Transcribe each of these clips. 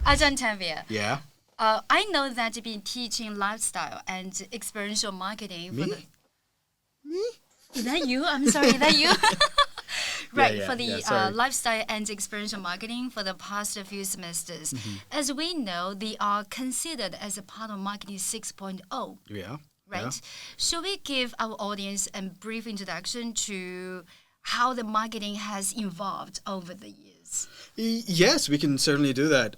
Ajahn. Yeah. I know that you've been teaching lifestyle and experiential marketing for Me? Me? Is that you? I'm sorry, is that you? Right, yeah, for the yeah, sorry. lifestyle and experiential marketing for the past few semesters. Mm-hmm. As we know, they are considered as a part of marketing 6.0. Yeah. Right? Yeah. Should we give our audience a brief introduction to how the marketing has evolved over the years? Yes, we can certainly do that.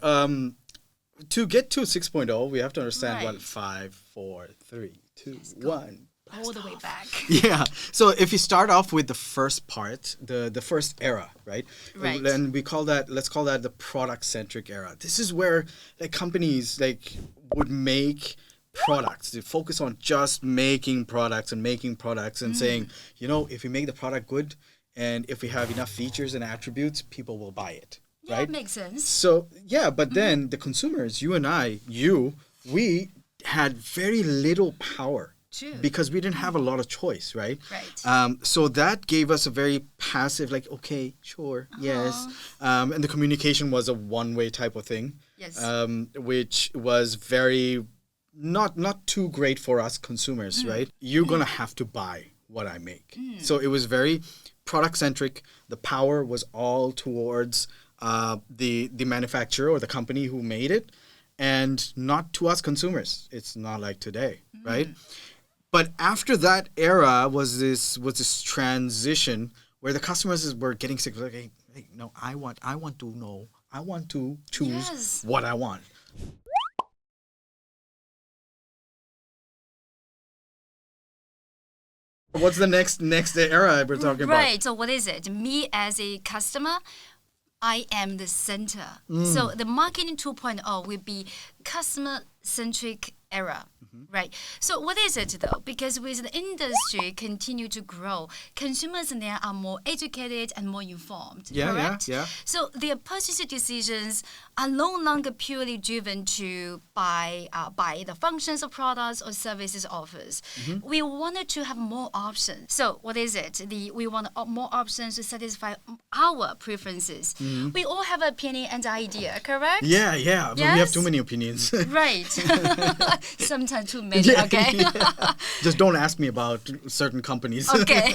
To get to 6.0, we have to understand what Right. 5, 4, 3, 2, go 1. All the way back. Yeah. So if you start off with the first part, the first era, right? Right. Then let's call that the product centric era. This is where like companies like would make products. They focus on just making products and saying, if we make the product good and if we have enough features and attributes, people will buy it. Yeah, Right? makes sense. So yeah, but then the consumers, you and I, we had very little power. True. Because we didn't have a lot of choice, right? Right. So that gave us a very passive, like, okay, sure, yes. And the communication was a one-way type of thing. Yes. Which was very not too great for us consumers, right? You're gonna have to buy what I make. So it was very product-centric. The power was all towards the manufacturer or the company who made it, and not to us consumers. It's not like today, right? But after that era was this transition where the customers were getting sick. Like, hey, no, I want to know. I want to choose Yes. what I want. What's the next era we're talking about? Right. So what is it? Me as a customer, I am the center. So the marketing 2.0 will be customer-centric era. Right. So what is it though? Because with the industry continue to grow, consumers now are more educated and more informed. Yeah, correct? yeah. So their purchase decisions are no longer purely driven by the functions of products or services offers. We wanted to have more options. So what is it? We want more options to satisfy our preferences. We all have an opinion and idea, correct? Yeah. But we have Yes? too many opinions. Right. Sometimes too many, Yeah, okay? yeah. Just don't ask me about certain companies. Okay.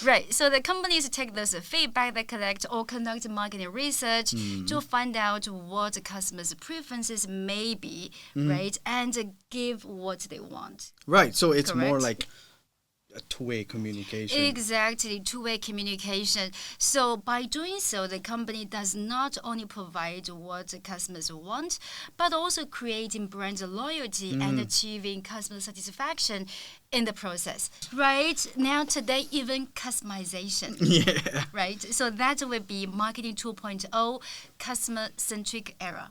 Right. So the companies take this feedback they collect or conduct marketing research to find out what the customers' preferences may be, right? And give what they want. Right. So it's more Correct. like a two-way communication. Exactly, two-way communication. So by doing so, the company does not only provide what the customers want, but also creating brand loyalty and achieving customer satisfaction in the process. Right? Now today, even customization. Yeah. Right? So that would be marketing 2.0 customer-centric era.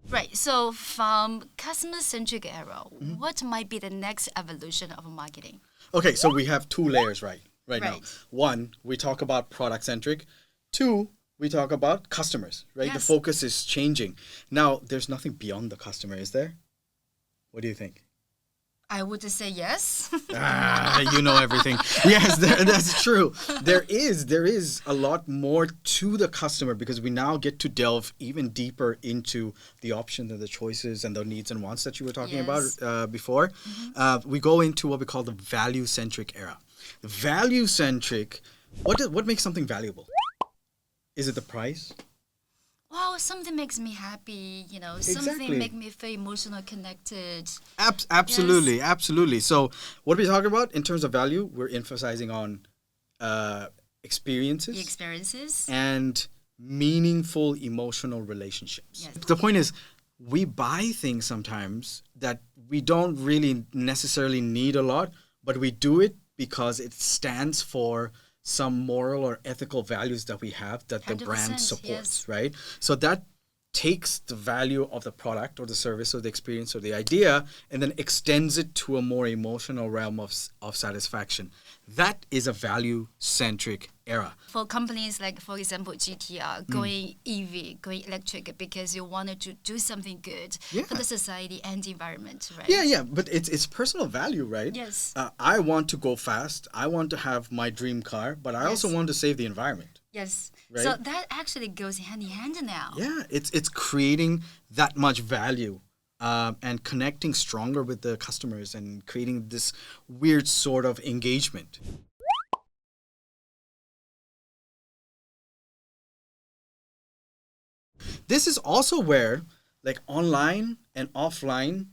Right. So from customer-centric era, what might be the next evolution of marketing? Okay, so we have two layers right now. Right. One, we talk about product-centric. Two, we talk about customers, right? The Yes. focus is changing. Now, there's nothing beyond the customer, is there? What do you think? I would say yes. You know everything. Yes, that's true. There is a lot more to the customer because we now get to delve even deeper into the options and the choices and the needs and wants that you were talking Yes. about before. We go into what we call the value-centric era. Value-centric, what makes something valuable? Is it the price? Wow, something makes me happy, Exactly. something make me feel emotional connected. Absolutely. So what are we talking about in terms of value? We're emphasizing on experiences The experiences. and meaningful emotional relationships. Yes. The point is, we buy things sometimes that we don't really necessarily need a lot, but we do it because it stands for some moral or ethical values that we have that the brand 100%, supports, yes. right? So that takes the value of the product or the service or the experience or the idea and then extends it to a more emotional realm of satisfaction. That is a value-centric era. For companies like, for example, GTR, going EV, going electric, because you wanted to do something good for the society and the environment, right? Yeah, but it's personal value, right? Yes. I want to go fast. I want to have my dream car, but I also want to save the environment. Yes. Right? So that actually goes hand in hand now. Yeah, it's creating that much value and connecting stronger with the customers and creating this weird sort of engagement. This is also where like online and offline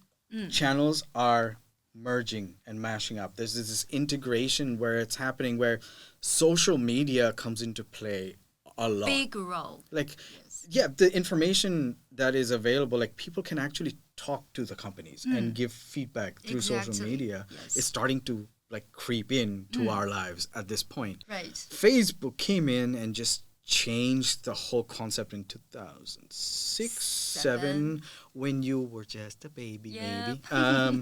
channels are merging and mashing up. There's this integration where it's happening where social media comes into play a lot. Big role. Like, yeah, the information that is available, like people can actually talk to the companies and give feedback through social media. Yes. It's starting to like creep in to our lives at this point. Right. Facebook came in and just changed the whole concept in 2006, 7 when you were just a baby. Oh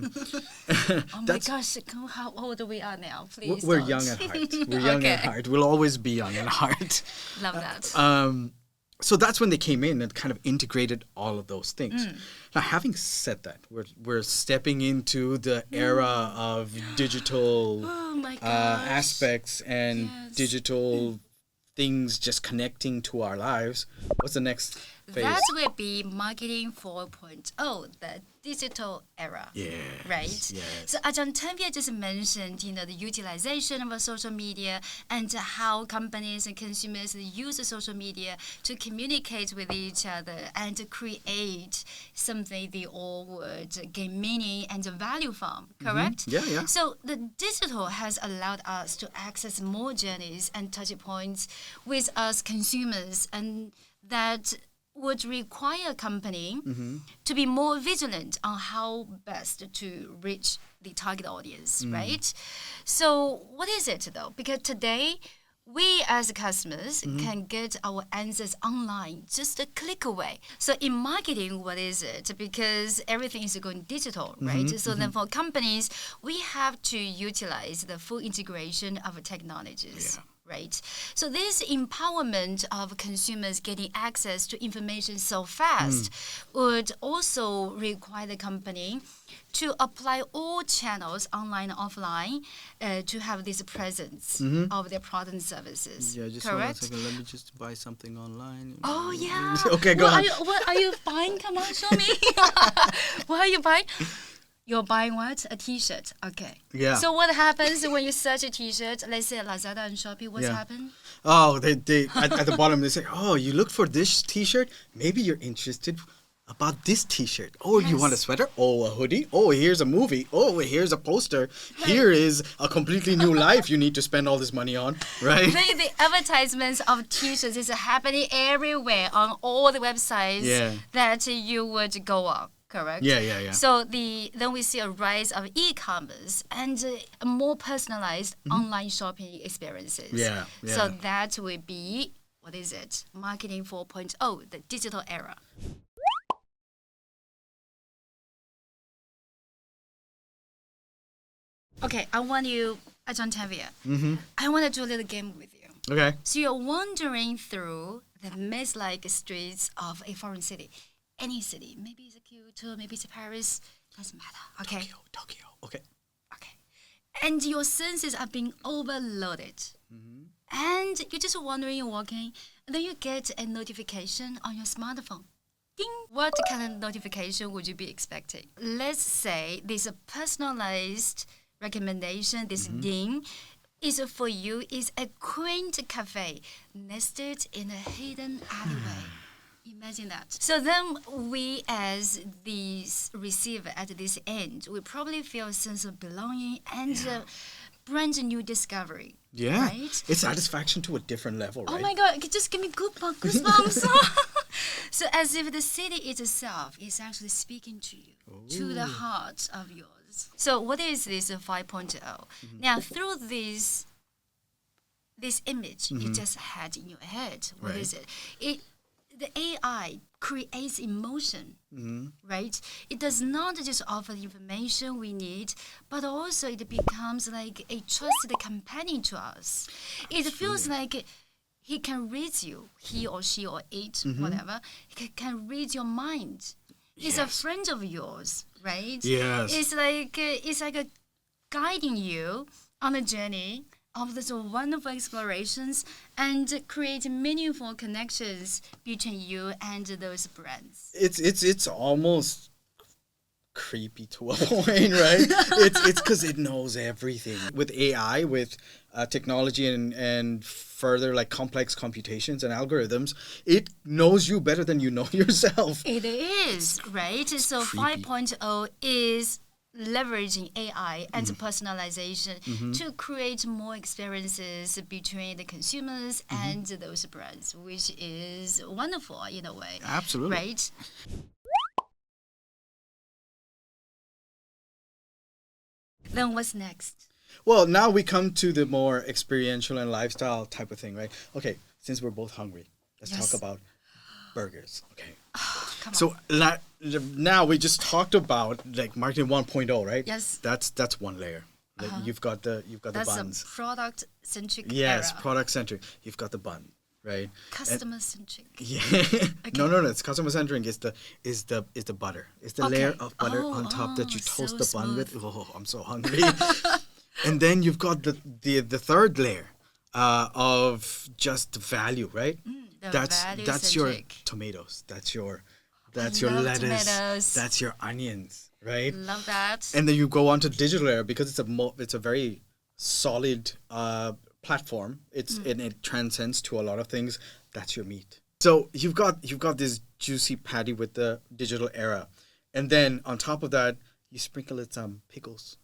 my gosh, how old we are now, please. We're young at heart. We're young at heart. We'll always be young at heart. Love that. So that's when they came in and kind of integrated all of those things. Now, having said that, we're stepping into the era of digital aspects and digital things just connecting to our lives. What's the next phase? That will be marketing 4.0, the digital era. Yeah. Right? Yes. So Ajahn Tanvir just mentioned, the utilization of social media and how companies and consumers use social media to communicate with each other and to create something they all would gain meaning and value from, correct? Yeah. So the digital has allowed us to access more journeys and touch points with us consumers, and that would require a company to be more vigilant on how best to reach the target audience, right? So what is it though? Because today, we as customers can get our answers online just a click away. So in marketing, what is it? Because everything is going digital, right? So then for companies, we have to utilize the full integration of technologies. Yeah. Right. So this empowerment of consumers getting access to information so fast would also require the company to apply all channels, online and offline, to have this presence of their product and services. Yeah, just correct? 1 second. Let me just buy something online. Oh, yeah. Okay, go on. What are you buying? Come on, show me. What are you buying? You're buying what? A T-shirt. Okay. Yeah. So what happens when you search a T-shirt? Let's say Lazada and Shopee. What's happened? Oh, they at the bottom they say, oh, you look for this T-shirt. Maybe you're interested about this T-shirt. Oh, you want a sweater? Oh, a hoodie? Oh, here's a movie. Oh, here's a poster. Here is a completely new life you need to spend all this money on, right? The advertisements of T-shirts is happening everywhere on all the websites that you would go on. Correct? Yeah. So then we see a rise of e-commerce and more personalized online shopping experiences. Yeah. So that will be, what is it? Marketing 4.0, the digital era. Okay, I want you, Ajahn Tanvir, I want to do a little game with you. Okay. So you're wandering through the maze-like streets of a foreign city. Any city. Maybe it's a Kyoto, maybe it's a Paris. Doesn't matter. Okay. Tokyo. Okay. And your senses are being overloaded. And you're just wandering and walking. And then you get a notification on your smartphone. Ding! What kind of notification would you be expecting? Let's say there's a personalized recommendation, this ding is for you is a quaint cafe nested in a hidden alleyway. Imagine that. So then we as the receiver at this end, we probably feel a sense of belonging and brand new discovery. Yeah. Right? It's satisfaction to a different level, right? Oh my God, just give me goosebumps. So as if the city itself is actually speaking to you, to the heart of yours. So what is this 5.0? Now, through this image you just had in your head, what is it? the AI creates emotion, right? It does not just offer the information we need, but also it becomes like a trusted companion to us. It feels like he can read you, he or she or it, whatever, can read your mind. He's a friend of yours, right? Yes. It's like a guiding you on a journey of these wonderful explorations and create meaningful connections between you and those brands. It's almost creepy to a point, right? It's because it knows everything. With AI, with technology and further like complex computations and algorithms, it knows you better than you know yourself. It is, right? So creepy. 5.0 is leveraging AI and personalization to create more experiences between the consumers and those brands, which is wonderful in a way. Absolutely. Right? Then what's next? Well, now we come to the more experiential and lifestyle type of thing, right? Okay, since we're both hungry, let's talk about burgers. Okay. Come So now we just talked about like marketing 1.0, right? Yes. That's one layer. Like you've got the That's buns. a product-centric Yes, era. product centric. You've got the bun, right? Customer-centric. Yeah. No, it's customer centric. Is the butter. It's the layer of butter on top that you toast so the bun with. smooth. Oh, I'm so hungry. And then you've got the third layer of just value, right? That's your value-centric. tomatoes. That's your lettuce. tomatoes. That's your onions, right? Love that. And then you go on to digital layer because it's a very solid platform. And it transcends to a lot of things. That's your meat. So you've got this juicy patty with the digital era, and then on top of that you sprinkle it some pickles.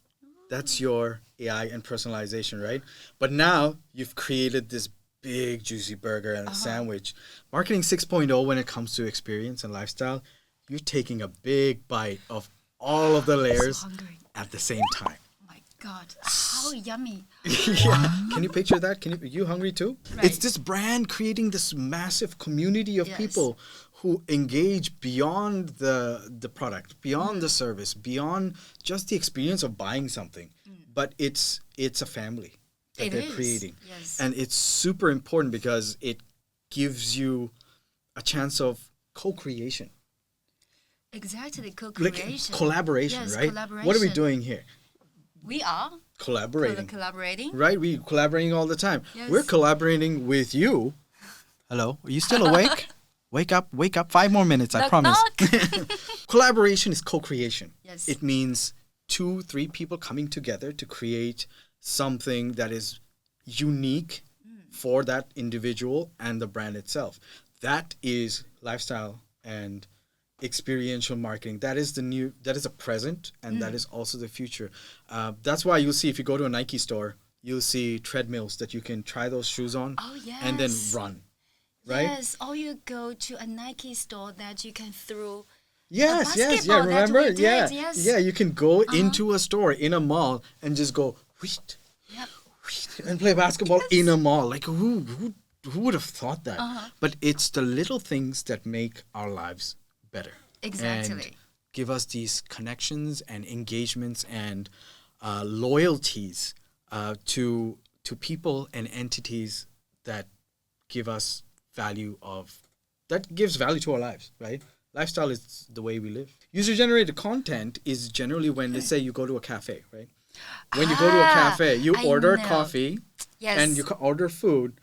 That's your AI and personalization, right? But now you've created this big juicy burger and a sandwich. Marketing 6.0 when it comes to experience and lifestyle, you're taking a big bite of all of the layers So hungry. at the same time. Oh my God, how yummy. Yeah. Can you picture that? You hungry too? Right. It's this brand creating this massive community of Yes. people who engage beyond the product, beyond the service, beyond just the experience of buying something. But it's a family that It they're is, creating. yes. And it's super important because it gives you a chance of co-creation. Exactly, Like co-creation. collaboration, Yes, right? collaboration. What are we doing here? We are Collaborating. collaborating. Right? We collaborating all the time. Yes. We're collaborating with you. Hello, are you still awake? Wake up, 5 more minutes, I Knock, promise. knock. Collaboration is co-creation. Yes. It means 2-3 people coming together to create something that is unique for that individual and the brand itself. That is lifestyle and experiential marketing. That is a present, and that is also the future. That's why you'll see if you go to a Nike store, you'll see treadmills that you can try those shoes on Oh, yes. and then run. Right? Yes, or you go to a Nike store that you can throw. Yes, yeah. basketball that Remember? we did, Yeah, yes. yeah. You can go into a store in a mall and just go whoosh, Yep. whoosh, and play basketball in a mall. Like who would have thought that? But it's the little things that make our lives better. Exactly. And give us these connections and engagements and loyalties to people and entities that give us that gives value to our lives, right? Lifestyle is the way we live. User-generated content is generally when, let's say, you go to a cafe, right? When you go to a cafe, you I order know. coffee Yes. and you order food.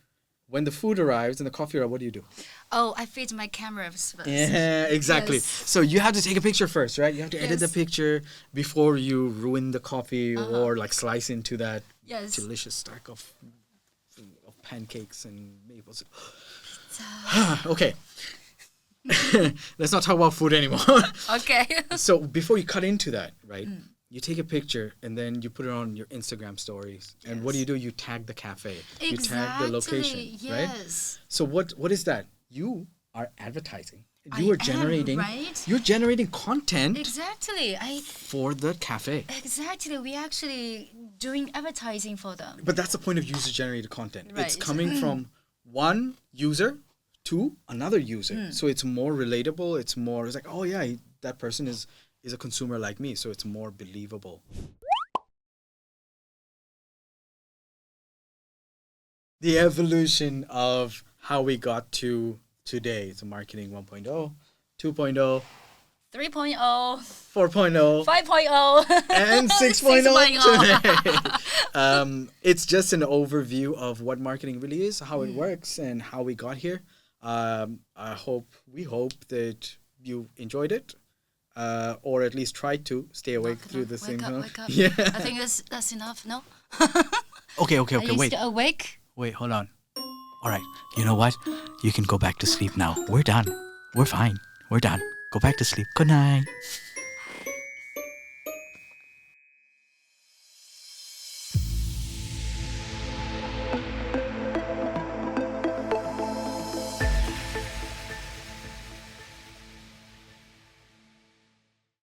When the food arrives and the coffee arrives, what do you do? Oh, I feed my camera first. Yeah, exactly. Yes. So you have to take a picture first, right? You have to edit the Yes. picture before you ruin the coffee or like slice into that Yes. delicious stack of pancakes and maple syrup. Okay. Let's not talk about food anymore. Okay. So before you cut into that, right? You take a picture and then you put it on your Instagram stories. And what do? You tag the cafe. You tag the location, right? Yes. So what is that? You are advertising. I You are am, generating. right? You're generating content Exactly. for the cafe. Exactly. We actually doing advertising for them. But that's the point of user-generated content. It's Right. coming from one user to another user. So it's more relatable. It's like, oh yeah, that person is a consumer like me. So it's more believable. The evolution of how we got to today. So marketing 1.0, 2.0, 3.0, 4.0, 5.0, and 6.0 today. It's just an overview of what marketing really is, how it works, and how we got here. We hope that you enjoyed it, or at least tried to stay awake through this thing. Wake up. Yeah. I think that's enough. No. Okay. Are you Wait. still awake? Wait. Hold on. All right. You know what? You can go back to sleep now. We're done. We're fine. We're done. Go back to sleep. Good night.